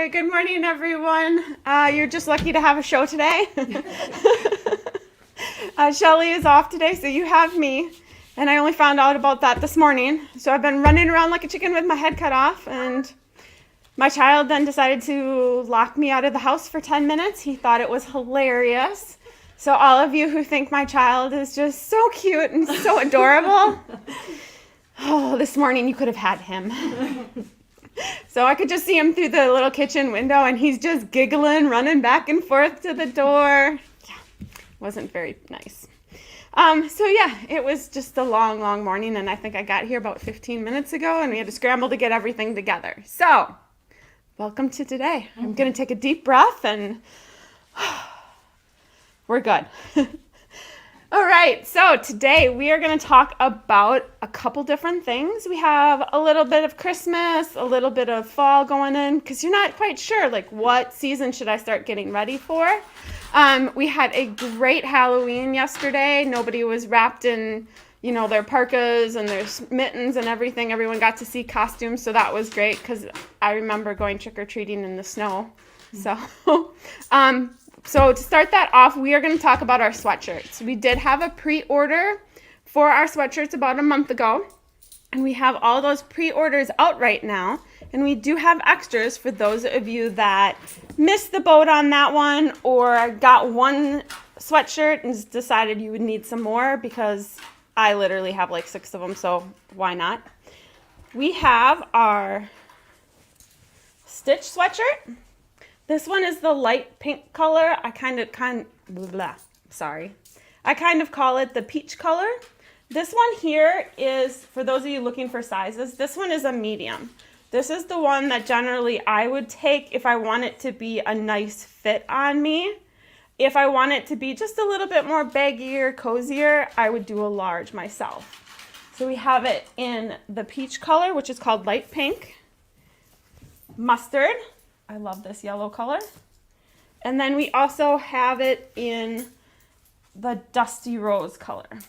Hey, good morning, everyone. You're just lucky to have a show today. Shelly is off today, so you have me. And I only found out about that this morning. So I've been running around like a chicken with my head cut off. And my child then decided to lock me out of the house for 10 minutes. He thought it was hilarious. So all of you who think my child is just so cute and so adorable, oh, this morning you could have had him. So I could just see him through the little kitchen window, and he's just giggling, running back and forth to the door. Yeah, wasn't very nice. So yeah, it was just a long, long morning, and I think I got here about 15 minutes ago, and we had to scramble to get everything together. So, welcome to today. I'm going to take a deep breath, and we're good. All right, so today we are going to talk about a couple different things. We have a little bit of Christmas, a little bit of fall going in, because you're not quite sure, like, what season should I start getting ready for? We had a great Halloween yesterday. Nobody was wrapped in, their parkas and their mittens and everything. Everyone got to see costumes, so that was great, because I remember going trick-or-treating in the snow. So to start that off, we are going to talk about our sweatshirts. We did have a pre-order for our sweatshirts about a month ago, and we have all those pre-orders out right now, and we do have extras for those of you that missed the boat on that one or got one sweatshirt and decided you would need some more, because I literally have like 6 of them, so why not? We have our stitch sweatshirt. This one is the light pink color. I kind of call it the peach color. This one here is, for those of you looking for sizes, this one is a medium. This is the one that generally I would take if I want it to be a nice fit on me. If I want it to be just a little bit more baggier, cozier, I would do a large myself. So we have it in the peach color, which is called light pink, mustard. I love this yellow color. And then we also have it in the dusty rose color.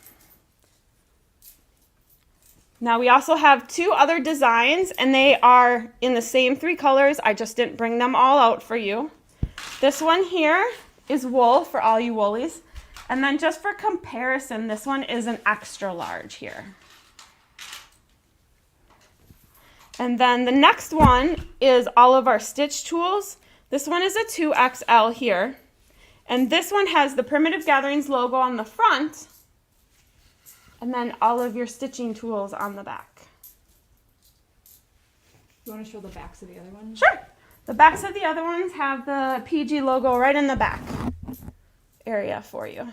Now we also have 2 other designs, and they are in the same 3 colors. I just didn't bring them all out for you. This one here is wool for all you woolies. And then just for comparison, this one is an extra large here. And then the next one is all of our stitch tools. This one is a 2XL here. And this one has the Primitive Gatherings logo on the front, and then all of your stitching tools on the back. You want to show the backs of the other ones? Sure. The backs of the other ones have the PG logo right in the back area for you.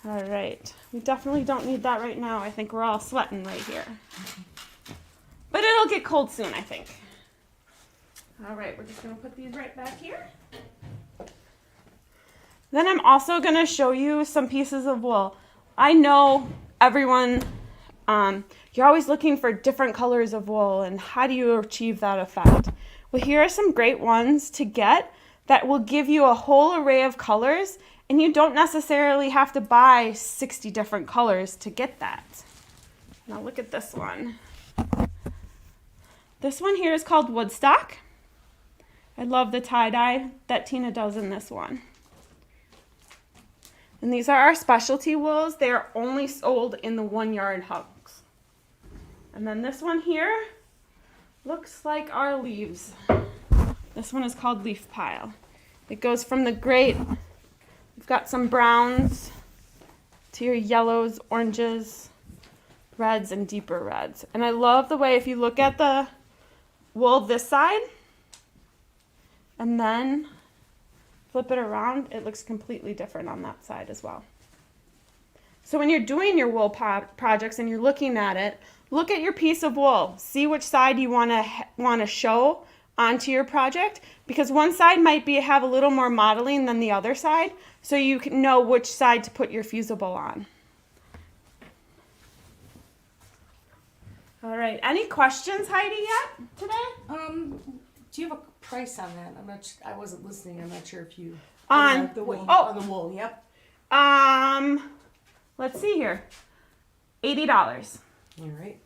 All right, we definitely don't need that right now. I think we're all sweating right here. But it'll get cold soon, I think. All right, we're just gonna put these right back here. Then I'm also gonna show you some pieces of wool. I know everyone, you're always looking for different colors of wool, and how do you achieve that effect? Well, here are some great ones to get that will give you a whole array of colors, and you don't necessarily have to buy 60 different colors to get that. Now look at this one. This one here is called Woodstock. I love the tie-dye that Tina does in this one. And these are our specialty wools. They are only sold in the 1-yard hunks. And then this one here looks like our leaves. This one is called Leaf Pile. It goes from the great, we've got some browns to your yellows, oranges, reds, and deeper reds. And I love the way, if you look at the wool this side and then flip it around, it looks completely different on that side as well. So when you're doing your wool projects and you're looking at it, look at your piece of wool. See which side you want to show onto your project, because one side might have a little more modeling than the other side, so you can know which side to put your fusible on. All right, any questions, Heidi, yet today? Do you have a price on that? I wasn't listening. I'm not sure if you On the wool. oh. On the wool. Yep. Let's see here. $80. All right.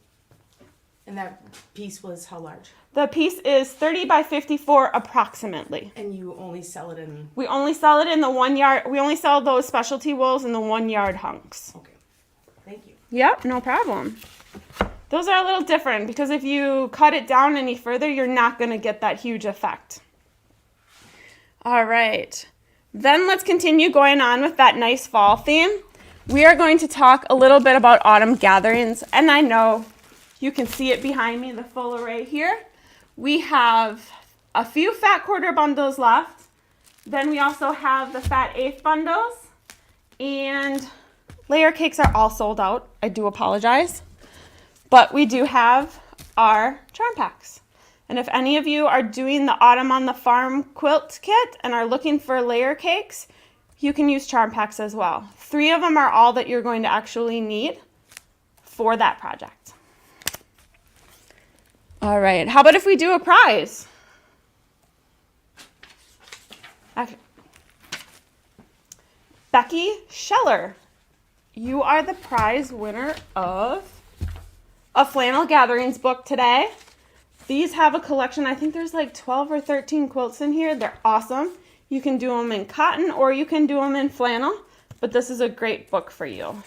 And that piece was how large? The piece is 30 by 54 approximately. And you only sell it in... We only sell it in the 1 yard. We only sell those specialty wools in the 1 yard hunks. Okay. Thank you. Yep, no problem. Those are a little different because if you cut it down any further, you're not going to get that huge effect. All right. Then let's continue going on with that nice fall theme. We are going to talk a little bit about autumn gatherings, and I know you can see it behind me, the full array here. We have a few fat quarter bundles left. Then we also have the fat eighth bundles, and layer cakes are all sold out. I do apologize. But we do have our charm packs. And if any of you are doing the Autumn on the Farm quilt kit and are looking for layer cakes, you can use charm packs as well. 3 of them are all that you're going to actually need for that project. All right, how about if we do a prize? Okay. Becky Scheller, you are the prize winner of a Flannel Gatherings book today. These have a collection, I think there's like 12 or 13 quilts in here. They're awesome. You can do them in cotton or you can do them in flannel, but this is a great book for you.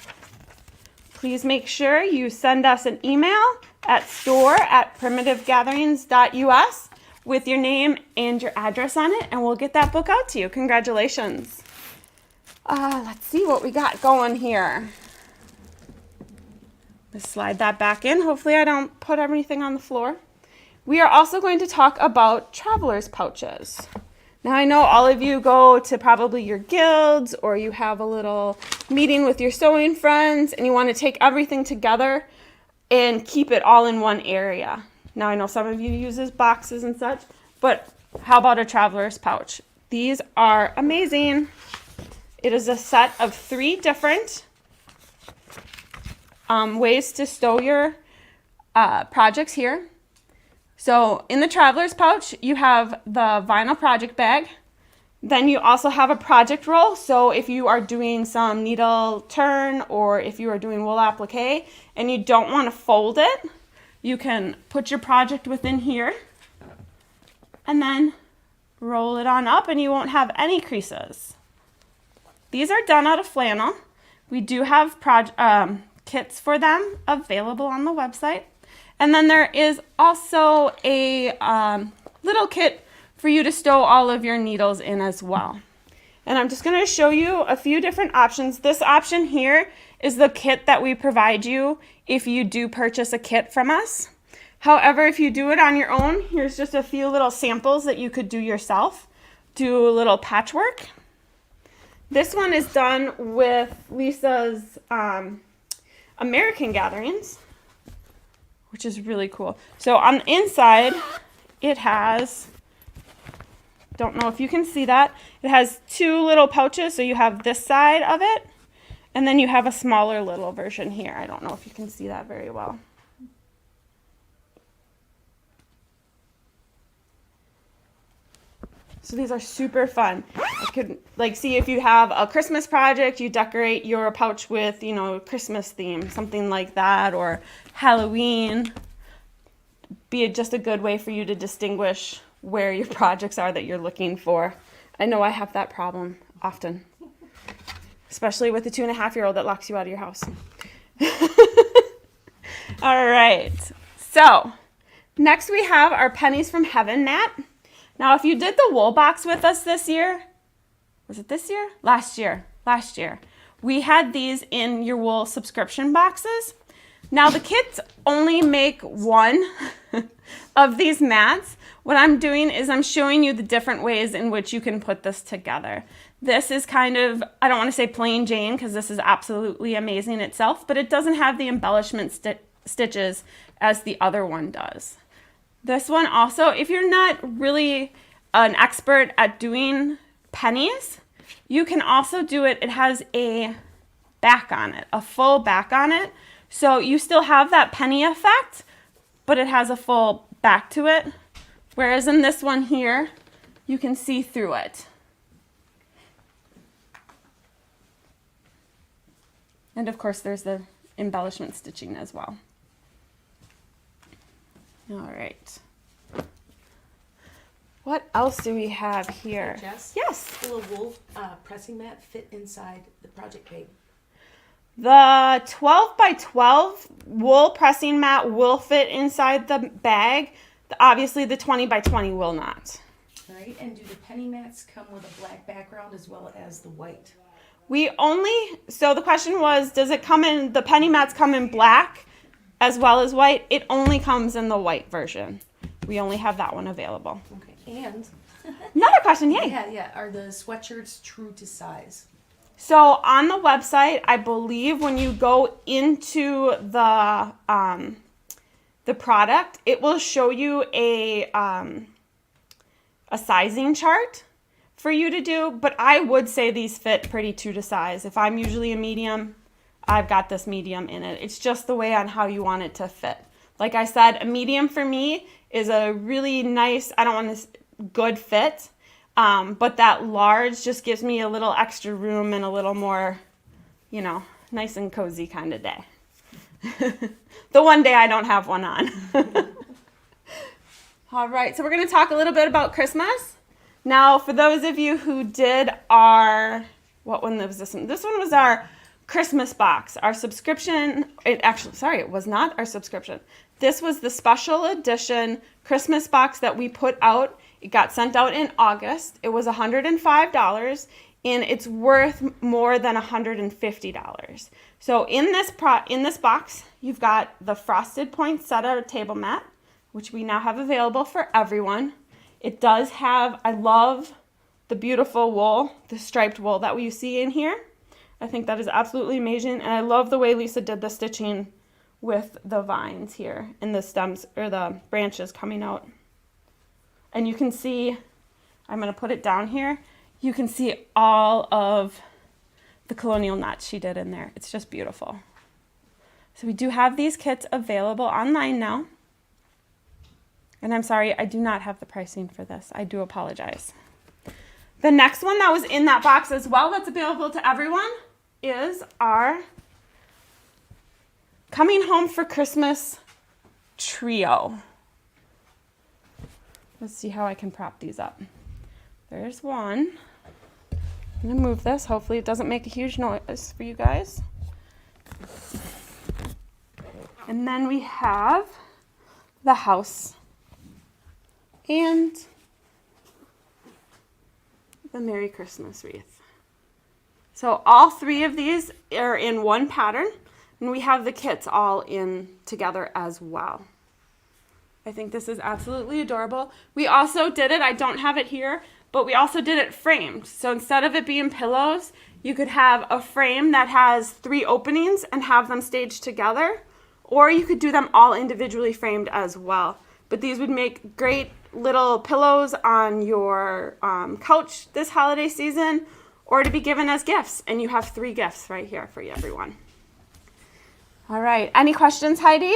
Please make sure you send us an email at store@primitivegatherings.us with your name and your address on it, and we'll get that book out to you. Congratulations. Let's see what we got going here. Let's slide that back in. Hopefully I don't put everything on the floor. We are also going to talk about traveler's pouches. Now I know all of you go to probably your guilds or you have a little meeting with your sewing friends and you want to take everything together and keep it all in one area. Now I know some of you uses boxes and such, but how about a traveler's pouch? These are amazing. It is a set of 3 different ways to stow your projects here. So in the traveler's pouch, you have the vinyl project bag. Then you also have a project roll. So if you are doing some needle turn or if you are doing wool applique and you don't want to fold it, you can put your project within here and then roll it on up and you won't have any creases. These are done out of flannel. We do have kits for them available on the website. And then there is also a little kit for you to stow all of your needles in as well. And I'm just going to show you a few different options. This option here is the kit that we provide you if you do purchase a kit from us. However, if you do it on your own, here's just a few little samples that you could do yourself. Do a little patchwork. This one is done with Lisa's American Gatherings, which is really cool. So on the inside, it has, don't know if you can see that, it has 2 little pouches. So you have this side of it, and then you have a smaller little version here. I don't know if you can see that very well. So these are super fun. I could see if you have a Christmas project, you decorate your pouch with, Christmas theme, something like that, or Halloween. Be just a good way for you to distinguish where your projects are that you're looking for. I know I have that problem often, especially with the 2.5-year-old that locks you out of your house. All right. So next we have our Pennies from Heaven mat. Now, if you did the wool box with us this year, was it this year? Last year. We had these in your wool subscription boxes. Now, the kits only make 1 of these mats. What I'm doing is I'm showing you the different ways in which you can put this together. This is kind of, I don't want to say plain Jane because this is absolutely amazing itself, but it doesn't have the embellishment stitches as the other one does. This one also, if you're not really an expert at doing pennies, you can also do it. It has a back on it, a full back on it. So you still have that penny effect, but it has a full back to it. Whereas in this one here, you can see through it. And of course, there's the embellishment stitching as well. All right. What else do we have here? Hey, Jess? Yes. Will a wool pressing mat fit inside the project bag? The 12 by 12 wool pressing mat will fit inside the bag. Obviously, the 20 by 20 will not. All right, and do the penny mats come with a black background as well as the white? So the question was, does it come in, the penny mats come in black as well as white? It only comes in the white version. We only have that one available. Okay, and Another question, yay. yeah, are the sweatshirts true to size? So on the website, I believe when you go into the product, it will show you a sizing chart for you to do, but I would say these fit pretty true to size. If I'm usually a medium, I've got this medium in it. It's just the way on how you want it to fit. Like I said, a medium for me is a really nice, I don't want this good fit, but that large just gives me a little extra room and a little more, nice and cozy kind of day. The one day I don't have one on. All right, so we're going to talk a little bit about Christmas. Now, for those of you who did what one was this one? This one was our Christmas box, our subscription. It was not our subscription. This was the special edition Christmas box that we put out. It got sent out in August. It was $105, and it's worth more than $150. So in this box, you've got the frosted poinsettia table mat, which we now have available for everyone. It does have, I love the beautiful wool, the striped wool that we see in here. I think that is absolutely amazing, and I love the way Lisa did the stitching with the vines here and the stems or the branches coming out. And you can see, I'm going to put it down here, you can see all of the colonial knots she did in there. It's just beautiful. So we do have these kits available online now. And I'm sorry, I do not have the pricing for this. I do apologize. The next one that was in that box as well that's available to everyone is our Coming Home for Christmas trio. Let's see how I can prop these up. There's one. I'm going to move this. Hopefully it doesn't make a huge noise for you guys. And then we have the house and the Merry Christmas wreath. So all three of these are in one pattern, and we have the kits all in together as well. I think this is absolutely adorable. We also did it, I don't have it here, but we also did it framed. So instead of it being pillows, you could have a frame that has 3 openings and have them staged together, or you could do them all individually framed as well. But these would make great little pillows on your couch this holiday season, or to be given as gifts. And you have 3 gifts right here for everyone. All right, any questions, Heidi?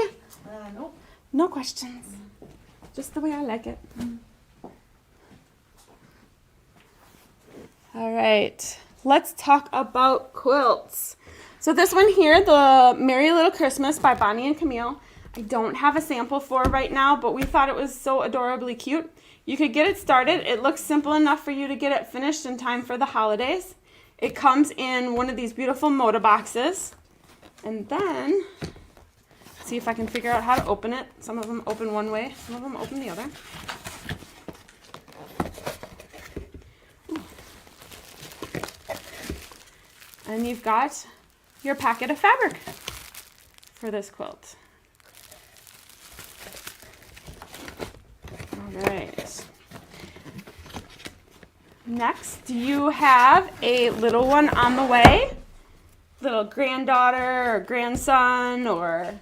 Nope. No questions. Just the way I like it. All right, let's talk about quilts. So this one here, the Merry Little Christmas by Bonnie and Camille, I don't have a sample for right now, but we thought it was so adorably cute. You could get it started. It looks simple enough for you to get it finished in time for the holidays. It comes in one of these beautiful Moda boxes. And then, see if I can figure out how to open it. Some of them open one way, some of them open the other. And you've got your packet of fabric for this quilt. All right. Next, you have a little one on the way. Little granddaughter or grandson or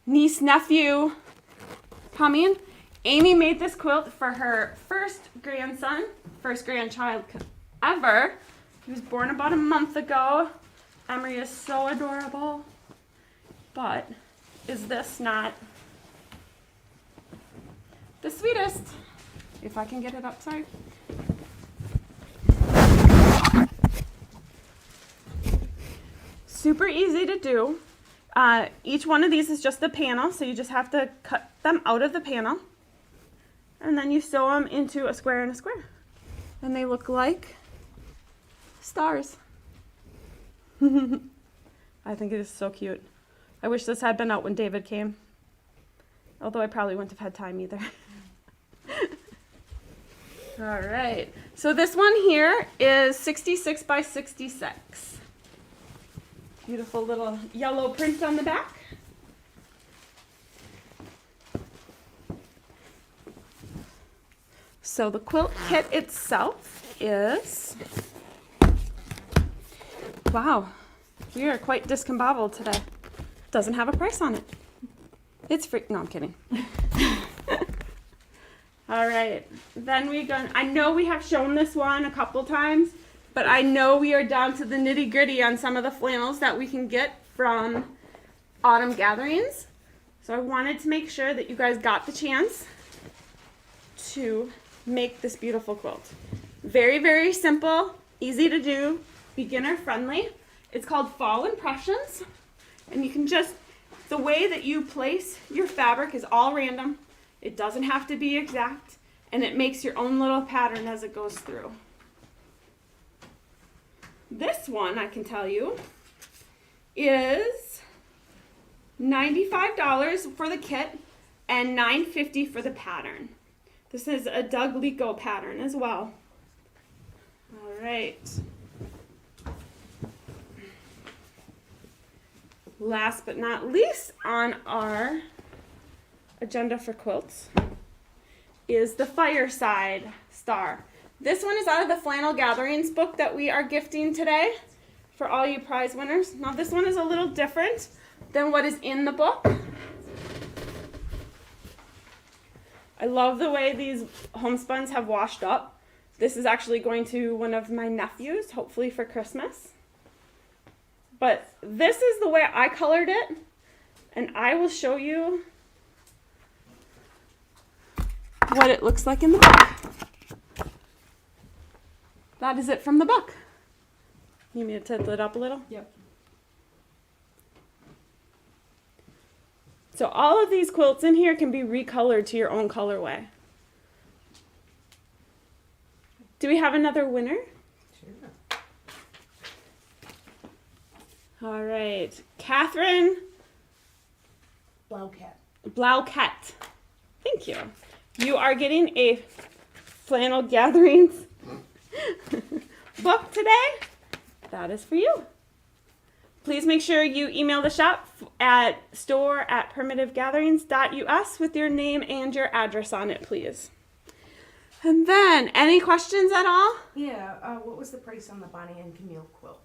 niece, nephew coming. Amy made this quilt for her first grandchild ever. He was born about a month ago. Emery is so adorable. But is this not the sweetest? If I can get it up, sorry. Super easy to do. Each one of these is just a panel, so you just have to them out of the panel, and then you sew them into a square and a square. And they look like stars. I think it is so cute. I wish this had been out when David came. Although I probably wouldn't have had time either. All right. So this one here is 66 by 66. Beautiful little yellow print on the back. So the quilt kit itself is, wow, we are quite discombobbled today. Doesn't have a price on it. It's free. No, I'm kidding. All right, then I know we have shown this one a couple times, but I know we are down to the nitty gritty on some of the flannels that we can get from autumn gatherings. So I wanted to make sure that you guys got the chance to make this beautiful quilt. Very, very simple, easy to do, beginner friendly. It's called Fall Impressions, and you can just, the way that you place your fabric is all random. It doesn't have to be exact, and it makes your own little pattern as it goes through. This one, I can tell you, is $95 for the kit and $9.50 for the pattern. This is a Doug Lico pattern as well. All right. Last but not least on our agenda for quilts is the Fireside Star. This one is out of the Flannel Gatherings book that we are gifting today for all you prize winners. Now this one is a little different than what is in the book. I love the way these homespuns have washed up. This is actually going to one of my nephews, hopefully for Christmas. But this is the way I colored it, and I will show you what it looks like in the book. That is it from the book. You need me to tilt it up a little? Yep. So all of these quilts in here can be recolored to your own colorway. Do we have another winner? Sure. All right, Catherine Blaucat. Thank you. You are getting a Flannel Gatherings book today. That is for you. Please make sure you email the shop at store@primitivegatherings.us with your name and your address on it, please. And then, any questions at all? Yeah, what was the price on the Bonnie and Camille quilt?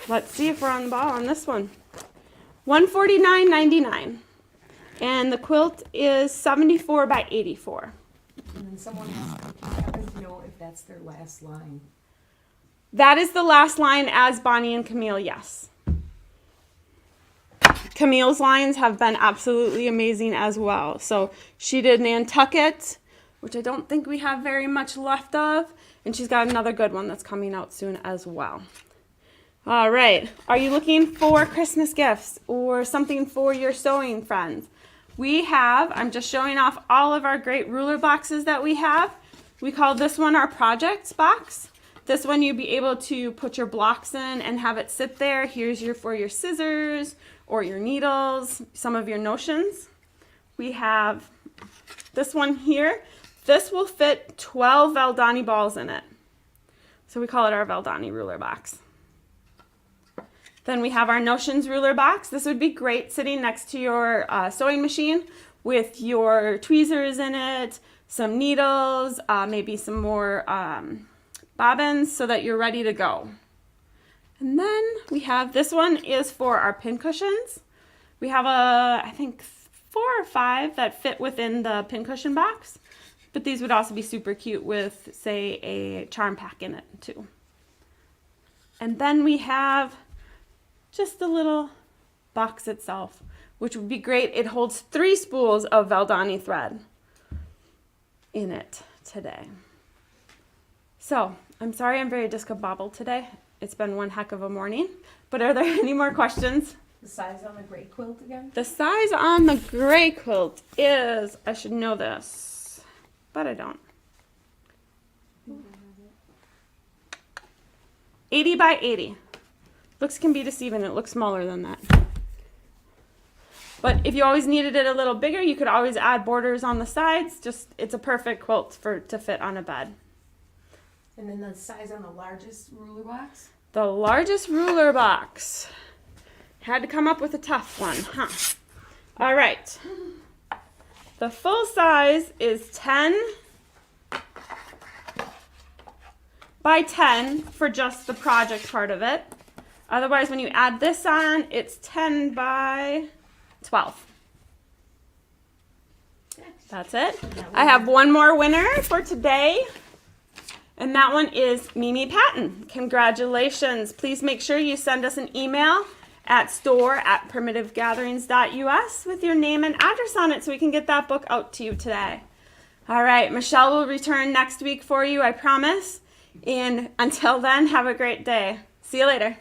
Let's see if we're on the ball on this one. $149.99. And the quilt is 74 by 84. And then someone asked, do you happen to know if that's their last line? That is the last line as Bonnie and Camille, yes. Camille's lines have been absolutely amazing as well. So she did Nantucket, which I don't think we have very much left of. And she's got another good one that's coming out soon as well. All right. Are you looking for Christmas gifts or something for your sewing friends? We have, I'm just showing off all of our great ruler boxes that we have. We call this one our projects box. This one you'll be able to put your blocks in and have it sit there. Here's for your scissors or your needles, some of your notions. We have this one here. This will fit 12 Valdani balls in it. So we call it our Valdani ruler box. Then we have our notions ruler box. This would be great sitting next to your sewing machine with your tweezers in it, some needles, maybe some more bobbins so that you're ready to go. And then we have, this one is for our pin cushions. We have I think 4 or 5 that fit within the pin cushion box, but these would also be super cute with, say, a charm pack in it too. And then we have just the little box itself, which would be great. It holds 3 spools of Valdani thread in it today. So, I'm sorry I'm very discombobbled today. It's been one heck of a morning. But are there any more questions? The size on the gray quilt again? The size on the gray quilt is, I should know this, but I don't. 80 by 80. Looks can be deceiving. It looks smaller than that. But if you always needed it a little bigger, you could always add borders on the sides. Just, it's a perfect quilt to fit on a bed. And then the size on the largest ruler box? The largest ruler box. Had to come up with a tough one, huh? All right. The full size is 10 by 10 for just the project part of it. Otherwise, when you add this on, it's 10 by 12. That's it. I have one more winner for today, and that one is Mimi Patton. Congratulations. Please make sure you send us an email at store@primitivegatherings.us with your name and address on it so we can get that book out to you today. All right, Michelle will return next week for you, I promise. And until then, have a great day. See you later.